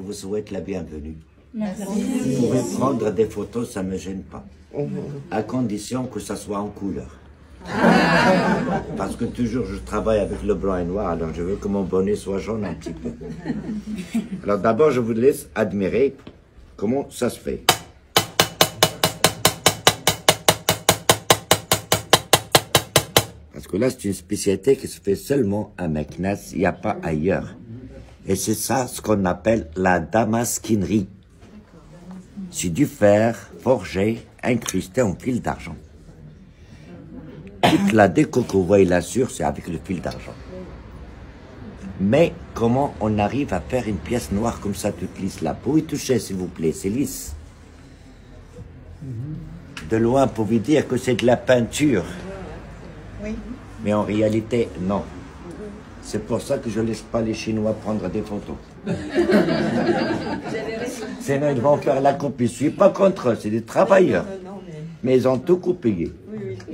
vous souhaite la bienvenue. Merci. Vous pouvez prendre des photos, ça ne me gêne pas. À condition que ça soit en couleur. Parce que toujours je travaille avec le blanc et noir, alors je veux que mon bonnet soit jaune un petit peu. Alors d'abord, je vous laisse admirer comment ça se fait. Parce que là, c'est une spécialité qui se fait seulement à Meknès, il n'y a pas ailleurs. Et c'est ça ce qu'on appelle la damasquinerie. C'est du fer forgé, incrusté en fil d'argent. Toute la déco que vous voyez là-dessus, c'est avec le fil d'argent. Mais comment on arrive à faire une pièce noire comme ça, toute lisse là? Pour y toucher, s'il vous plaît, c'est lisse. De loin, pour vous dire que c'est de la peinture. Oui. Mais en réalité, non. C'est pour ça que je ne laisse pas les Chinois prendre des photos. Sinon, ils vont faire la copie. Je ne suis pas contre eux, c'est des travailleurs. Mais ils ont tout copié.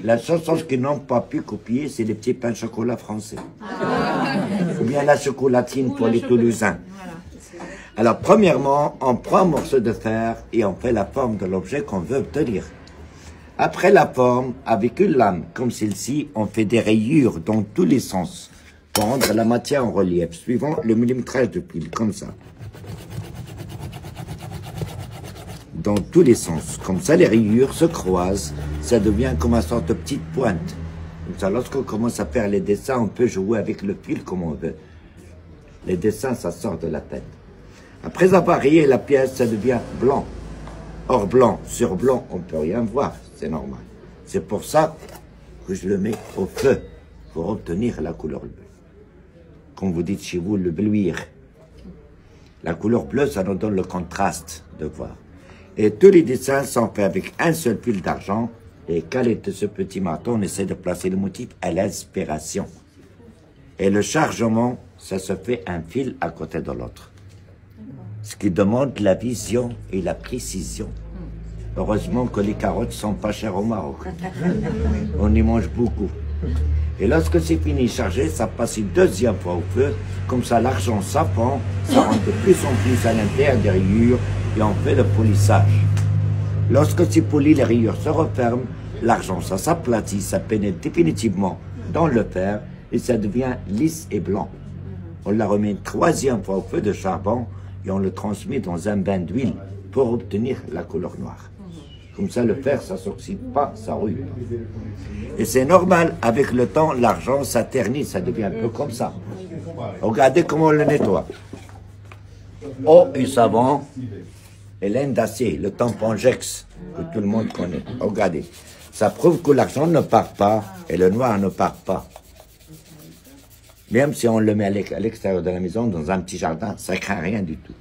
La seule chose qu'ils n'ont pas pu copier, c'est les petits pains de chocolat français. Ou bien la chocolatine pour les Toulousains. Alors, premièrement, on prend un morceau de fer et on fait la forme de l'objet qu'on veut obtenir. Après la forme, avec une lame comme celle-ci, on fait des rayures dans tous les sens pour rendre la matière en relief, suivant le millimétrage de pile, comme ça. Dans tous les sens. Comme ça, les rayures se croisent, ça devient comme une sorte de petite pointe. Comme ça, lorsqu'on commence à faire les dessins, on peut jouer avec le fil comme on veut. Les dessins, ça sort de la tête. Après avoir rayé la pièce, ça devient blanc. Or, blanc sur blanc, on ne peut rien voir, c'est normal. C'est pour ça que je le mets au feu, pour obtenir la couleur bleue. Comme vous dites chez vous, le bleuir. La couleur bleue, ça nous donne le contraste de voir. Et tous les dessins sont faits avec un seul fil d'argent. Et calé de ce petit marteau, on essaie de placer le motif à l'inspiration. Et le chargement, ça se fait un fil à côté de l'autre. Ce qui demande la vision et la précision. Heureusement que les carottes sont pas chères au Maroc. On y mange beaucoup. Et lorsque c'est fini chargé, ça passe une deuxième fois au feu. Comme ça, l'argent s'append, ça rentre de plus en plus à l'intérieur des rayures et on fait le polissage. Lorsque c'est poli, les rayures se referment, l'argent, ça s'aplatit, ça pénètre définitivement dans le fer et ça devient lisse et blanc. On la remet une troisième fois au feu de charbon et on le transmet dans un bain d'huile pour obtenir la couleur noire. Comme ça, le fer, ça ne s'oxyde pas, ça rouille. Et c'est normal, avec le temps, l'argent, ça ternit, ça devient un peu comme ça. Regardez comment on le nettoie. Eau et savon et laine d'acier, le tampon Jex, que tout le monde connaît. Regardez, ça prouve que l'argent ne part pas et le noir ne part pas. Même si on le met à l'extérieur de la maison, dans un petit jardin, ça ne craint rien du tout.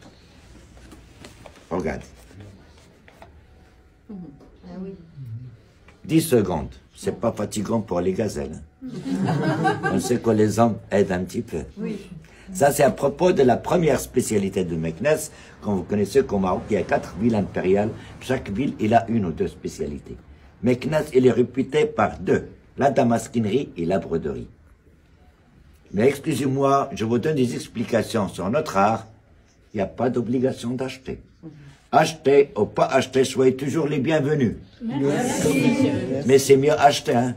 Regardez. 10 secondes, c'est pas fatigant pour les gazelles. On sait que les hommes aident un petit peu. Ça, c'est à propos de la première spécialité de Meknès. Comme vous connaissez qu'au Maroc, il y a 4 villes impériales. Chaque ville, il a une ou deux spécialités. Meknès, il est réputé par 2, la damasquinerie et la broderie. Mais excusez-moi, je vous donne des explications sur notre art. Il n'y a pas d'obligation d'acheter. Acheter ou pas acheter, soyez toujours les bienvenus. Merci. Mais c'est mieux acheter, hein.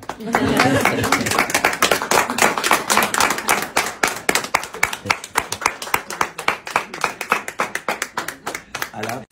Alors